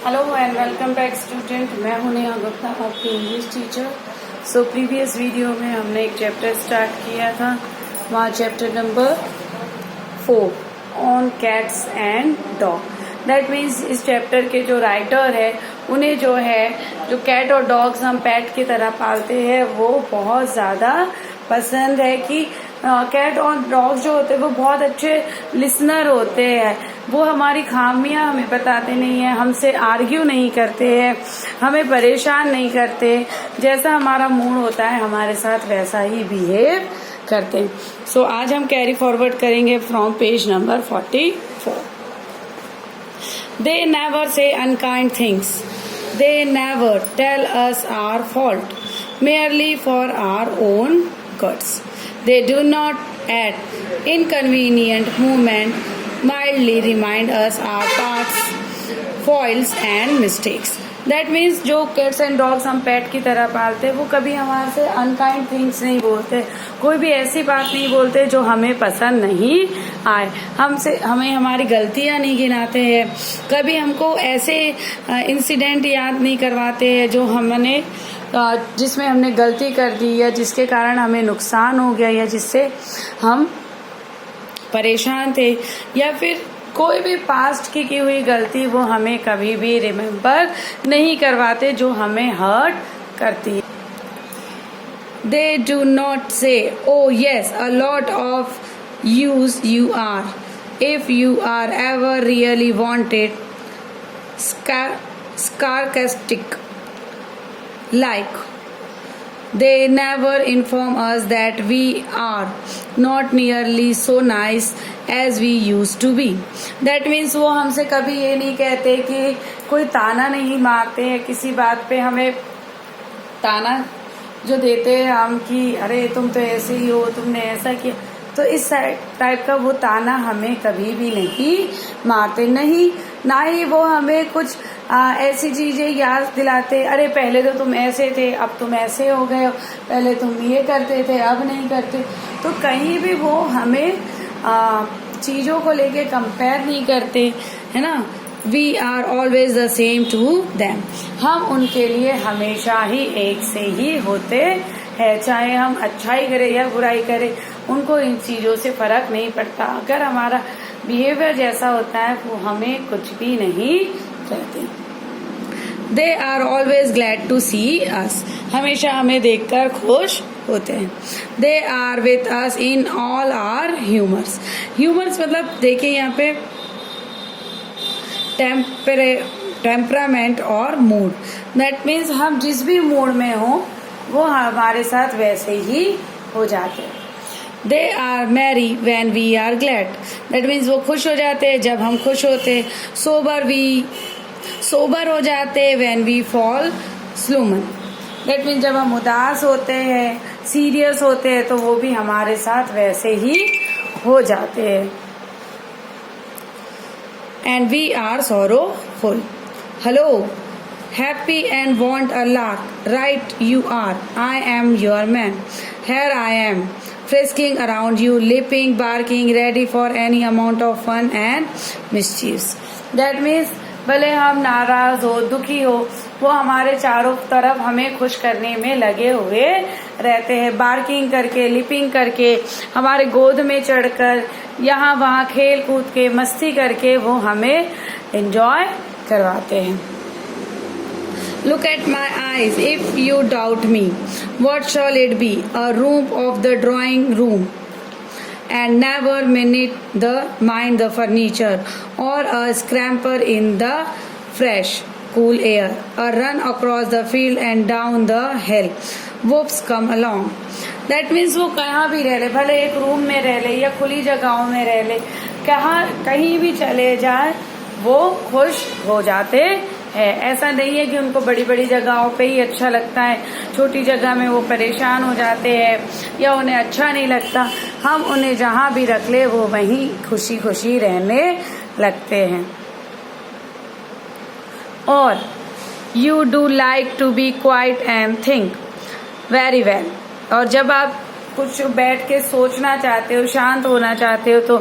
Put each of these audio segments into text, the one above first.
Hello and welcome back student. मैं हूं नेहा गुप्ता, आपकी English teacher. So previous video में हमने एक चैप्टर स्टार्ट किया था, वहाँ chapter number 4 on cats and dog. That means इस चैप्टर के जो राइटर है उन्हें जो कैट और डॉग्स हम पेट की तरह पालते हैं वो बहुत ज़्यादा पसंद है कि कैट और डॉग्स जो होते हैं वो बहुत अच्छे लिसनर होते हैं। वो हमारी खामियां हमें बताते नहीं है, हमसे आर्ग्यू नहीं करते हैं, हमें परेशान नहीं करते। जैसा हमारा मूड होता है हमारे साथ वैसा ही बिहेव करते हैं। सो आज हम कैरी फॉरवर्ड करेंगे from page number 44। They never say unkind things. They never tell us our fault, merely for our own goods. They do not at inconvenient moment mildly remind us our past faults and mistakes. That means जो cats and dogs हम पेट की तरह पालते हैं वो कभी हमारे से अनकाइंड थिंग्स नहीं बोलते, कोई भी ऐसी बात नहीं बोलते जो हमें पसंद नहीं आए, हमें हमारी गलतियां नहीं गिनाते हैं, कभी हमको ऐसे इंसिडेंट याद नहीं करवाते हैं जो हमने जिसमें हमने गलती कर दी या जिसके कारण हमें नुकसान हो गया या जिससे हम परेशान थे, या फिर कोई भी पास्ट की हुई गलती वो हमें कभी भी रिमेम्बर नहीं करवाते जो हमें हर्ट करती है। They do not say, oh yes, a lot of use you are, if you are ever really wanted, sarcastic like. They never inform us that we are not nearly so nice as we used to be. That means वो हमसे कभी ये नहीं कहते कि कोई ताना नहीं मारते हैं किसी बात पे, हमें ताना जो देते हैं हम कि अरे तुम तो ऐसे ही हो, तुमने ऐसा किया, तो इस टाइप का वो ताना हमें कभी भी नहीं मारते, नहीं ना ही वो हमें कुछ ऐसी चीजें याद दिलाते, अरे पहले तो तुम ऐसे थे अब तुम ऐसे हो गए हो, पहले तुम ये करते थे अब नहीं करते। तो कहीं भी वो हमें चीजों को लेके कंपेयर नहीं करते, है ना। We are always the same to them. हम उनके लिए हमेशा ही एक से ही होते हैं, चाहे हम अच्छाई करें या बुराई करें, उनको इन चीजों से फर्क नहीं पड़ता। अगर हमारा बिहेवियर जैसा होता है वो हमें कुछ भी नहीं कहते। They are always glad to see us. हमेशा हमें देखकर खुश होते हैं। They are with us in all our humors. Humors मतलब देखिए यहाँ पे टेम्परामेंट और मूड। That means हम जिस भी मूड में हो वो हमारे साथ वैसे ही हो जाते हैं। They are merry when we are glad. That means वो खुश हो जाते हैं जब हम खुश होते हैं। सोबर हो जाते हैं when we fall slumber. That means जब हम उदास होते हैं, सीरियस होते हैं, तो वो भी हमारे साथ वैसे ही हो जाते हैं। And we are sorrowful. Hello, happy and want a lark. Right you are. I am your man. Here I am, frisking around you, leaping, barking, ready for any amount of fun and mischief. That means भले हम नाराज हो, दुखी हो, वो हमारे चारों तरफ हमें खुश करने में लगे हुए रहते हैं, बार्किंग करके, लिपिंग करके, हमारे गोद में चढ़कर, यहाँ वहाँ खेल कूद के, मस्ती करके वो हमें एंजॉय करवाते हैं। Look at my eyes, if you doubt me, what shall it be? A room of the drawing room, and never mind the furniture, or a scamper in the fresh, cool air, a run across the field and down the hill. Whoops, come along. That means वो कहाँ भी रह ले, भले एक room में रह ले या खुली जगहों में रह ले, कहीं भी चले जाए वो खुश हो जाते है। ऐसा नहीं है कि उनको बड़ी बड़ी जगहों पे ही अच्छा लगता है, छोटी जगह में वो परेशान हो जाते हैं या उन्हें अच्छा नहीं लगता। हम उन्हें जहाँ भी रख ले वो वहीं खुशी खुशी रहने लगते हैं। और you do like to be quite and think very well. और जब आप कुछ बैठ के सोचना चाहते हो, शांत होना चाहते हो, तो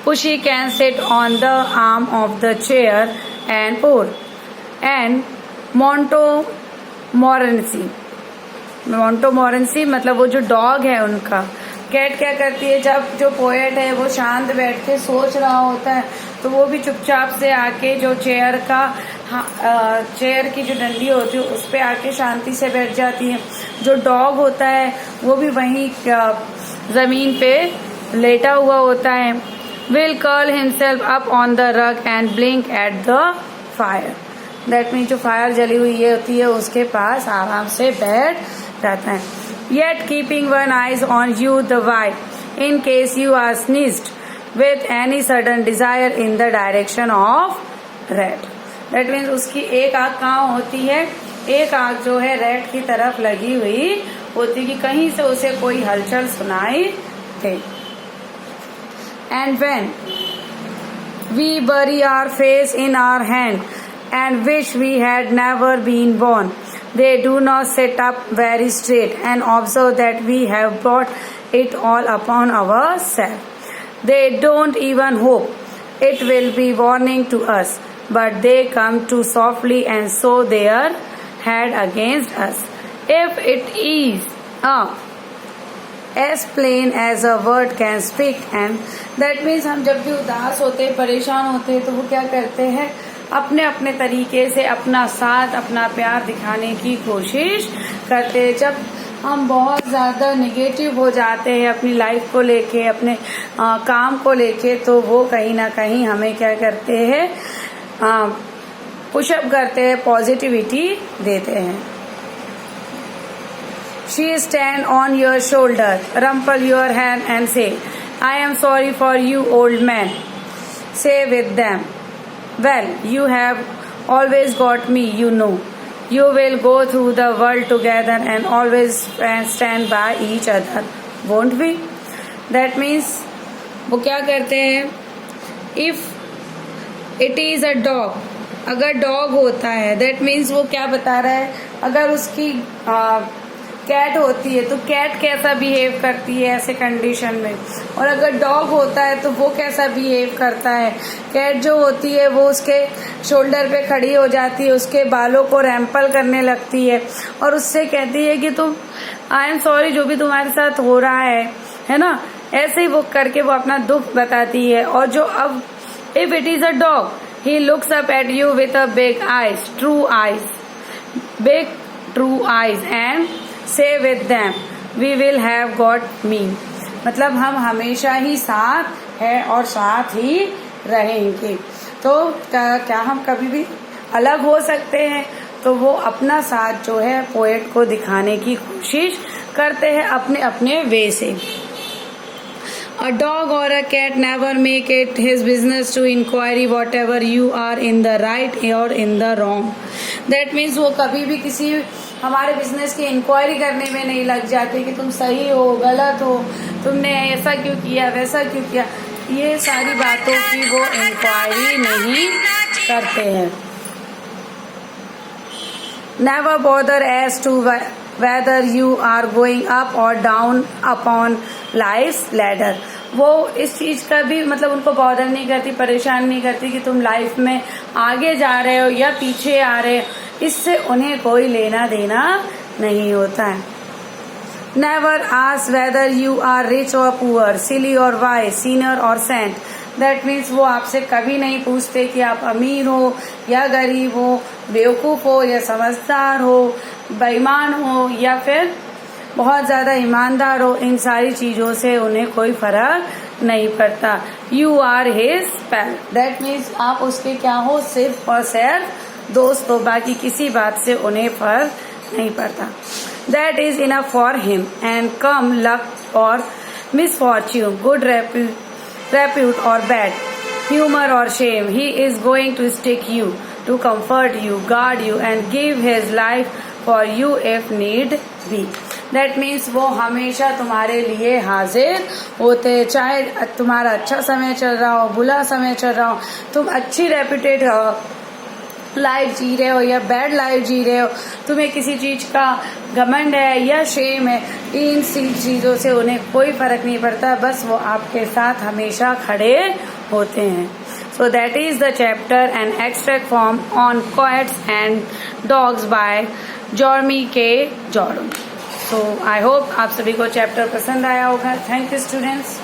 pussy can sit on the arm of the chair and purr. And Montmorency मतलब वो जो डॉग है उनका। कैट क्या करती है, जब जो पोएट है वो शांत बैठ के सोच रहा होता है तो वो भी चुपचाप से आके जो चेयर की जो डंडी होती है उस पे आके शांति से बैठ जाती है। जो डॉग होता है वो भी वहीं जमीन पे लेटा हुआ होता है। Will curl himself up on the rug and blink at the fire. That mean जो फायर जली हुई होती है उसके पास आराम से बैठ जाता है। Yet keeping one eyes on you the while, in case you are sneezed with any sudden desire in the direction of rat. That means उसकी एक आँख कहाँ होती है, एक आँख जो है रेड की तरफ लगी हुई होती कि कहीं से उसे कोई हलचल सुनाई दे। And when we bury our face in our hand and wish we had never been born, they do not sit up very straight and observe that we have brought it all upon ourselves. They don't even hope it will be warning to us, but they come too softly and show their head against us. If it is as plain as a word can speak, and that means हम जब भी उदास होते परेशान होते तो वो क्या करते हैं, अपने अपने तरीके से अपना साथ अपना प्यार दिखाने की कोशिश करते हैं। जब हम बहुत ज़्यादा नेगेटिव हो जाते हैं अपनी लाइफ को लेके, अपने काम को लेके, तो वो कहीं ना कहीं हमें क्या करते हैं, पुशअप करते हैं, पॉजिटिविटी देते हैं। She stand on your shoulder, rumple your hand and say, I am sorry for you, old man. Say with them, well, you have always got me, you know. You will go through the world together and always stand by each other, won't we? That means वो क्या करते हैं, if it is a dog, अगर dog होता है, that means वो क्या बता रहा है, अगर उसकी कैट होती है तो कैट कैसा बिहेव करती है ऐसे कंडीशन में, और अगर डॉग होता है तो वो कैसा बिहेव करता है। कैट जो होती है वो उसके शोल्डर पे खड़ी हो जाती है, उसके बालों को रैम्पल करने लगती है और उससे कहती है कि तुम आई एम सॉरी जो भी तुम्हारे साथ हो रहा है ना, ऐसे ही वो करके वो अपना दुख बताती है। और जो अब if it is a dog, he looks up at you with a big true eyes and say with them, we will have got me. मतलब हम हमेशा ही साथ है और साथ ही रहेंगे। तो क्या हम कभी भी अलग हो सकते हैं? तो वो अपना साथ जो है पोएट को दिखाने की कोशिश करते हैं अपने अपने वे से। A dog or a cat never make it his business to inquire whatever you are in the right or in the wrong. That means वो कभी भी किसी हमारे बिजनेस की इंक्वायरी करने में नहीं लग जाते कि तुम सही हो गलत हो, तुमने ऐसा क्यों किया वैसा क्यों किया, ये सारी बातों की वो इंक्वायरी नहीं करते हैं। Never bother as to whether you are going up or down upon life's ladder. वो इस चीज का भी मतलब उनको बॉदर नहीं करती, परेशान नहीं करती कि तुम लाइफ में आगे जा रहे हो या पीछे आ रहे हो, इससे उन्हें कोई लेना देना नहीं होता है। Never ask whether you are rich or poor, silly or wise, sinner or saint. That means वो आपसे कभी नहीं पूछते कि आप अमीर हो या गरीब हो, बेवकूफ हो या समझदार हो, बेईमान हो या फिर बहुत ज्यादा ईमानदार हो, इन सारी चीजों से उन्हें कोई फर्क नहीं पड़ता। You are his pal, that means आप उसके क्या हो, सिर्फ और सिर्फ दोस्त हो, बाकी किसी बात से उन्हें फर्क नहीं पड़ता। That is enough for him and come luck और misfortune, good repute or bad, humor or shame, he is going to stick you, to comfort you, guard you and give his life for you if need be. That means वो हमेशा तुम्हारे लिए हाजिर होते हैं, चाहे तुम्हारा अच्छा समय चल रहा हो, बुरा समय चल रहा हो, तुम अच्छी रेप्यूटेड लाइफ जी रहे हो या बैड लाइफ जी रहे हो, तुम्हें किसी चीज का घमंड है या शेम है, इन चीजों से उन्हें कोई फर्क नहीं पड़ता, बस वो आपके साथ हमेशा खड़े होते हैं. So that is the chapter and extract form on cats and dogs by Jeremy K. Jordan. So I hope आप सभी को चैप्टर पसंद आया होगा. Thank you students.